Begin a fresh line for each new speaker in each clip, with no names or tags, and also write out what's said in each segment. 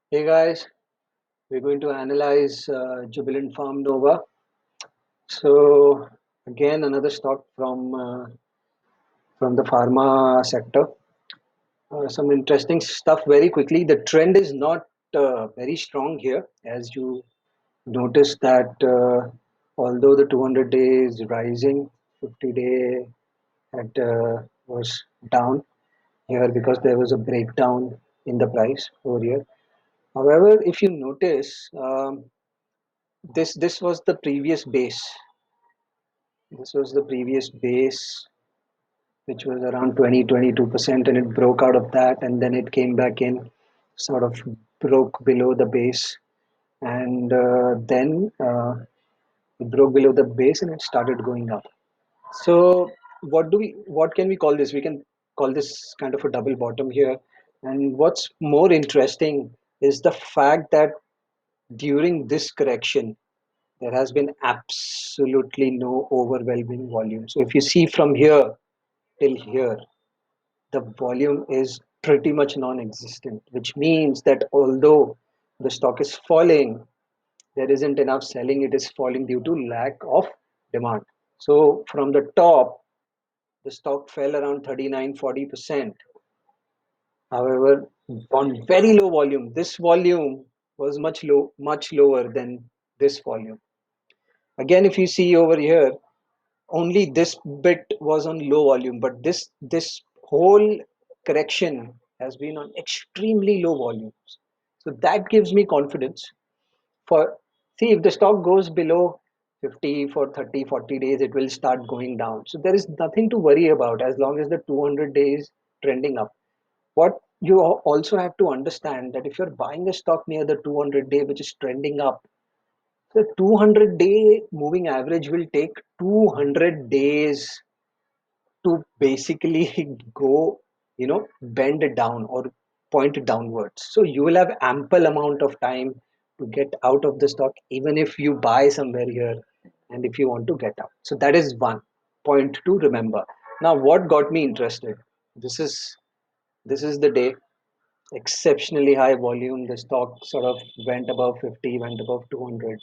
Hey guys, we're going to analyze Jubilant Nova. So again, another stock from the pharma sector. Some interesting stuff very quickly. The trend is not very strong here, as you notice that although the 200 day is rising, 50-day was down here because there was a breakdown in the price over here. However, if you notice, this was the previous base. This was the previous base, which was around 22%, and it broke out of that, and then it came back in, sort of broke below the base, and then it broke below the base, and it started going up. So, what can we call this? We can call this kind of a double bottom here. And what's more interesting is the fact that during this correction, there has been absolutely no overwhelming volume. So if you see from here till here, the volume is pretty much non-existent, which means that although the stock is falling, there isn't enough selling. It is falling due to lack of demand. So from the top, the stock fell around 39-40%. However, on very low volume, this volume was much lower than this volume. Again, if you see over here, only this bit was on low volume, but this whole correction has been on extremely low volumes. So that gives me confidence for, see, if the stock goes below 50 for 30 40 days, it will start going down. So there is nothing to worry about as long as the 200 days trending up. What you also have to understand that if you're buying a stock near the 200 day which is trending up, the 200-day moving average will take 200 days to basically go, bend it down or point it downwards. So you will have ample amount of time to get out of the stock, even if you buy somewhere here and if you want to get out. So that is one point to remember. Now, what got me interested? This is this is the day, exceptionally high volume. The stock sort of went above 50, went above 200,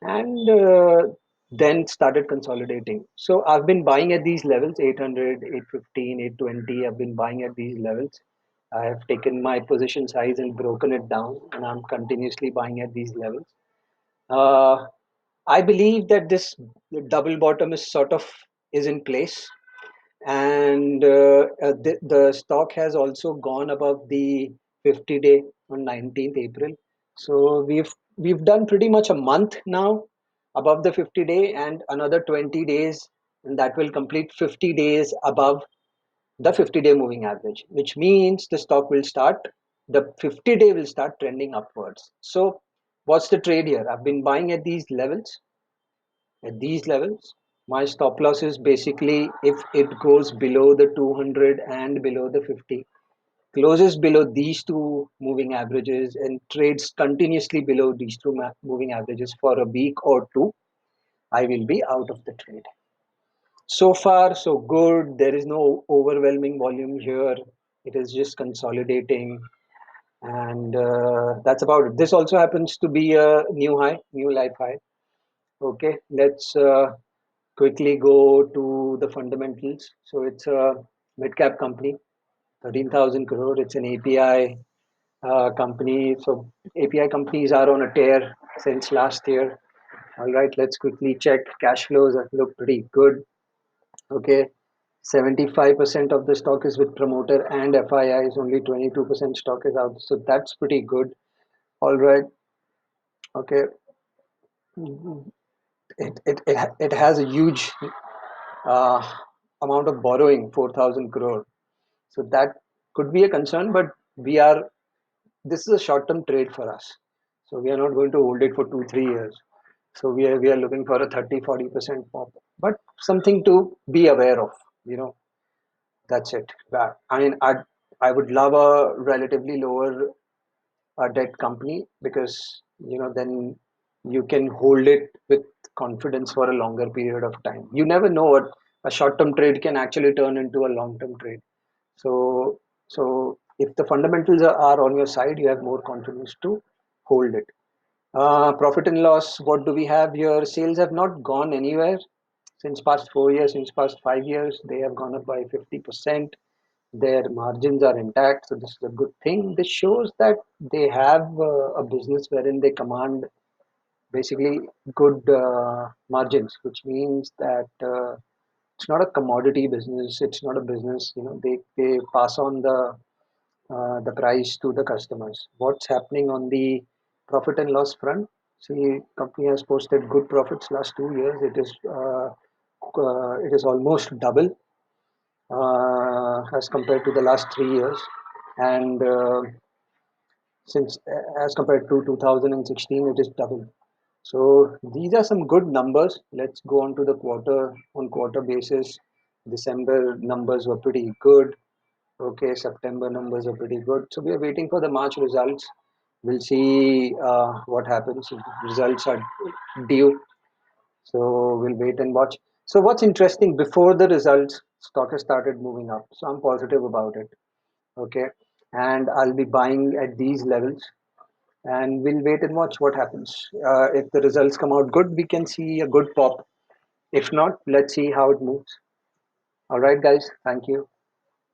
and then started consolidating. So I've been buying at these levels, 800, 815, 820. I've been buying at these levels. I have taken my position size and broken it down, and I'm continuously buying at these levels. Uh, I believe that this double bottom is sort of is in place, and the stock has also gone above the 50-day on 19th April. So we've done pretty much a month now above the 50-day, and another 20 days, and that will complete 50 days above the 50-day moving average, which means the stock will start, the 50-day will start trending upwards. So what's the trade here? I've been buying at these levels. At these levels, my stop loss is basically if it goes below the 200 and below the 50, closes below these two moving averages and trades continuously below these two moving averages for a week or two, I will be out of the trade. So far, so good. There is no overwhelming volume here. It is just consolidating, and that's about it. This also happens to be a new high, new life high. Okay, let's quickly go to the fundamentals. So it's a mid cap company, 13,000 crore. It's an API company. So API companies are on a tear since last year. All right, let's quickly check. Cash flows look pretty good. Okay, 75% of the stock is with promoter and FIIs, only 22% stock is out. So that's pretty good. All right, okay. It has a huge uh, amount of borrowing, 4,000 crore. So that could be a concern, but this is a short-term trade for us. So we are not going to hold it for 2-3 years. So we are looking for a 30-40% pop, but something to be aware of. You know, that's it. I mean, I would love a relatively lower debt company because then you can hold it with confidence for a longer period of time. You never know what a short-term trade can actually turn into a long-term trade. So If the fundamentals are on your side, you have more confidence to hold it. Profit and loss, what do we have here? Sales have not gone anywhere since past 4 years, since past 5 years. They have gone up by 50%. Their margins are intact, so this is a good thing. This shows that they have a business wherein they command basically good margins, which means that it's not a commodity business. It's not a business. They pass on the price to the customers. What's happening on the profit and loss front? See, company has posted good profits last 2 years. It is almost double as compared to the last 3 years, and since as compared to 2016, it is double. So these are some good numbers. Let's go on to the quarter on quarter basis. December numbers were pretty good. Okay, September numbers are pretty good. So we are waiting for the March results. We'll see what happens. Results are due. So we'll wait and watch. So what's interesting, before the results, stock has started moving up. So I'm positive about it. Okay. And I'll be buying at these levels, and we'll wait and watch what happens. If the results come out good, we can see a good pop. If not, let's see how it moves. All right, guys. Thank you.